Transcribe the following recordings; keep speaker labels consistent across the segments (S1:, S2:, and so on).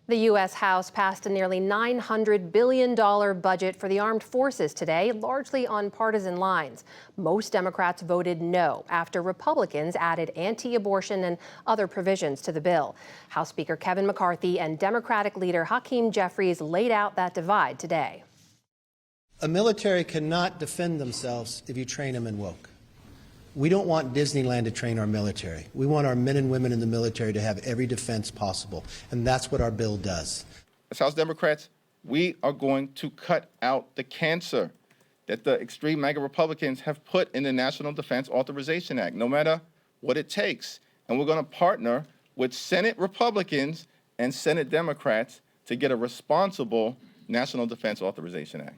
S1: The U.S. House passed a nearly $900 billion budget for the armed forces today, largely on partisan lines. Most Democrats voted no after Republicans added anti-abortion and other provisions to the bill. House Speaker Kevin McCarthy and Democratic leader Hakeem Jeffries laid out that divide today.
S2: A military cannot defend themselves if you train them in woke. We don't want Disneyland to train our military. We want our men and women in the military to have every defense possible, and that's what our bill does.
S3: As House Democrats, we are going to cut out the cancer that the extreme MAGA Republicans have put in the National Defense Authorization Act, no matter what it takes. And we're going to partner with Senate Republicans and Senate Democrats to get a responsible National Defense Authorization Act.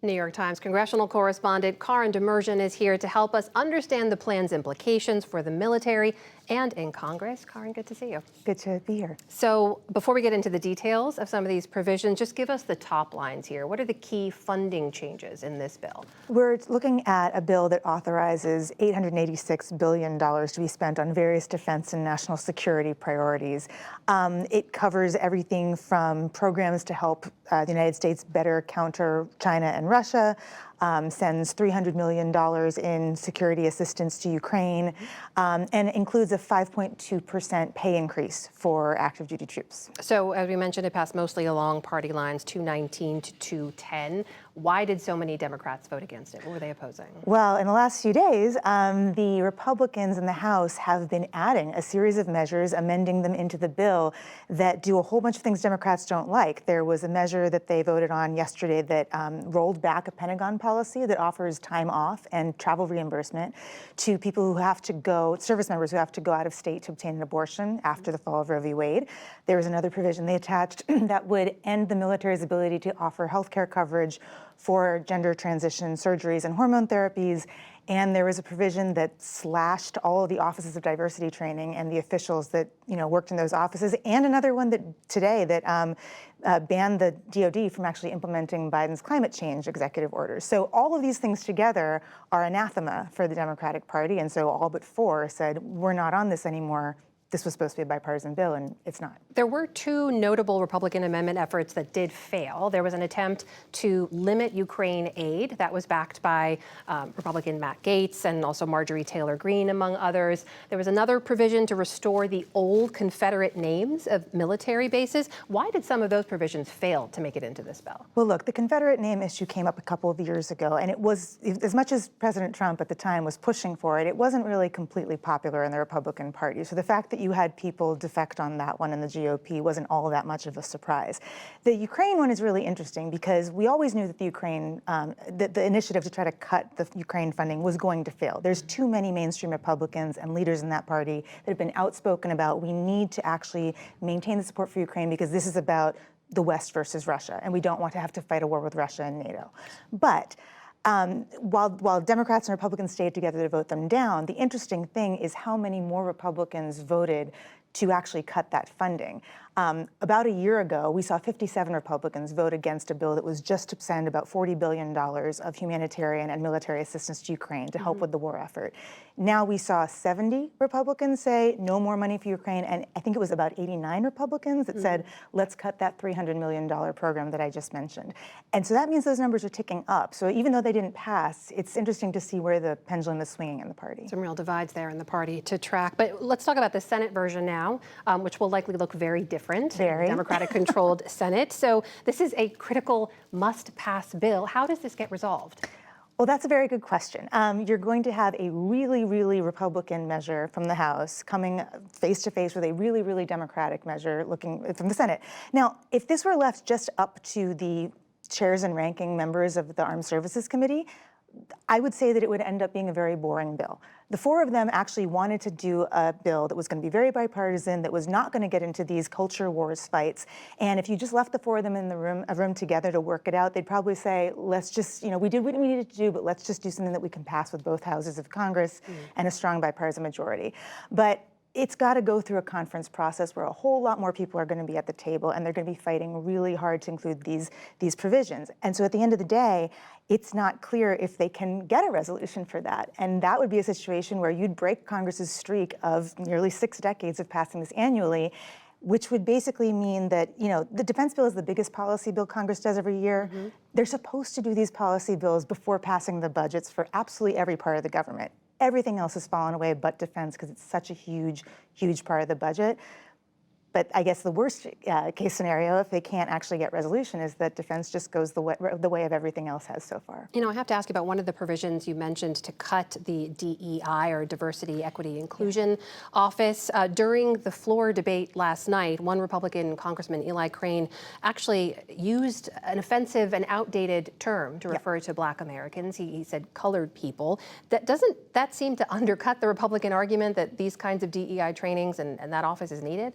S1: New York Times congressional correspondent Karin Demerjian is here to help us understand the plan's implications for the military and in Congress. Karin, good to see you.
S4: Good to be here.
S1: So before we get into the details of some of these provisions, just give us the top lines here. What are the key funding changes in this bill?
S4: We're looking at a bill that authorizes $886 billion to be spent on various defense and national security priorities. It covers everything from programs to help the United States better counter China and Russia, sends $300 million in security assistance to Ukraine, and includes a 5.2% pay increase for active duty troops.
S1: So as we mentioned, it passed mostly along party lines, 219 to 210. Why did so many Democrats vote against it? What were they opposing?
S4: Well, in the last few days, the Republicans in the House have been adding a series of measures, amending them into the bill that do a whole bunch of things Democrats don't like. There was a measure that they voted on yesterday that rolled back a Pentagon policy that offers time off and travel reimbursement to people who have to go, service members who have to go out of state to obtain an abortion after the fall of Roe v. Wade. There was another provision they attached that would end the military's ability to offer health care coverage for gender transition surgeries and hormone therapies. And there was a provision that slashed all of the offices of diversity training and the officials that worked in those offices, and another one that today that banned the DoD from actually implementing Biden's climate change executive orders. So all of these things together are anathema for the Democratic Party, and so all but four said, we're not on this anymore. This was supposed to be a bipartisan bill, and it's not.
S1: There were two notable Republican amendment efforts that did fail. There was an attempt to limit Ukraine aid that was backed by Republican Matt Gaetz and also Marjorie Taylor Greene, among others. There was another provision to restore the old Confederate names of military bases. Why did some of those provisions fail to make it into this bill?
S4: Well, look, the Confederate name issue came up a couple of years ago, and it was, as much as President Trump at the time was pushing for it, it wasn't really completely popular in the Republican Party. So the fact that you had people defect on that one in the GOP wasn't all that much of a surprise. The Ukraine one is really interesting because we always knew that the Ukraine, the initiative to try to cut the Ukraine funding was going to fail. There's too many mainstream Republicans and leaders in that party that have been outspoken about we need to actually maintain the support for Ukraine because this is about the West versus Russia, and we don't want to have to fight a war with Russia and NATO. But while Democrats and Republicans stayed together to vote them down, the interesting thing is how many more Republicans voted to actually cut that funding. About a year ago, we saw 57 Republicans vote against a bill that was just to send about $40 billion of humanitarian and military assistance to Ukraine to help with the war effort. Now we saw 70 Republicans say no more money for Ukraine, and I think it was about 89 Republicans that said, let's cut that $300 million program that I just mentioned. And so that means those numbers are ticking up. So even though they didn't pass, it's interesting to see where the pendulum is swinging in the party.
S1: Some real divides there in the party to track. But let's talk about the Senate version now, which will likely look very different.
S4: Very.
S1: Democratic-controlled Senate. So this is a critical must-pass bill. How does this get resolved?
S4: Well, that's a very good question. You're going to have a really, really Republican measure from the House coming face-to-face with a really, really Democratic measure looking from the Senate. Now, if this were left just up to the chairs and ranking members of the Armed Services Committee, I would say that it would end up being a very boring bill. The four of them actually wanted to do a bill that was going to be very bipartisan, that was not going to get into these culture wars fights. And if you just left the four of them in a room together to work it out, they'd probably say, let's just, we did what we needed to do, but let's just do something that we can pass with both houses of Congress and a strong bipartisan majority. But it's got to go through a conference process where a whole lot more people are going to be at the table, and they're going to be fighting really hard to include these provisions. And so at the end of the day, it's not clear if they can get a resolution for that. And that would be a situation where you'd break Congress's streak of nearly 6 decades of passing this annually, which would basically mean that, the defense bill is the biggest policy bill Congress does every year. They're supposed to do these policy bills before passing the budgets for absolutely every part of the government. Everything else has fallen away but defense because it's such a huge, huge part of the budget. But I guess the worst case scenario, if they can't actually get resolution, is that defense just goes the way of everything else has so far.
S1: I have to ask about one of the provisions you mentioned to cut the DEI, or Diversity, Equity, Inclusion Office. During the floor debate last night, one Republican Congressman, Eli Crane, actually used an offensive and outdated term to refer to Black Americans. He said colored people. Doesn't that seem to undercut the Republican argument that these kinds of DEI trainings and that office is needed?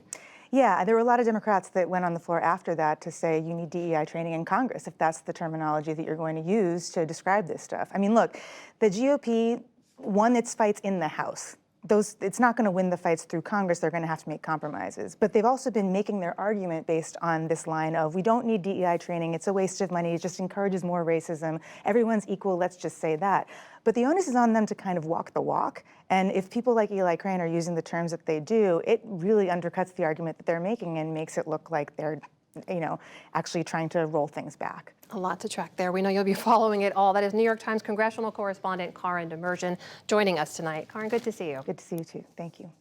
S4: Yeah, there were a lot of Democrats that went on the floor after that to say you need DEI training in Congress if that's the terminology that you're going to use to describe this stuff. I mean, look, the GOP won its fights in the House. It's not going to win the fights through Congress. They're going to have to make compromises. But they've also been making their argument based on this line of, we don't need DEI training. It's a waste of money. It just encourages more racism. Everyone's equal. Let's just say that. But the onus is on them to kind of walk the walk. And if people like Eli Crane are using the terms that they do, it really undercuts the argument that they're making and makes it look like they're actually trying to roll things back.
S1: A lot to track there. We know you'll be following it all. That is New York Times congressional correspondent Karin Demirjian joining us tonight. Karin, good to see you.
S4: Good to see you too. Thank you.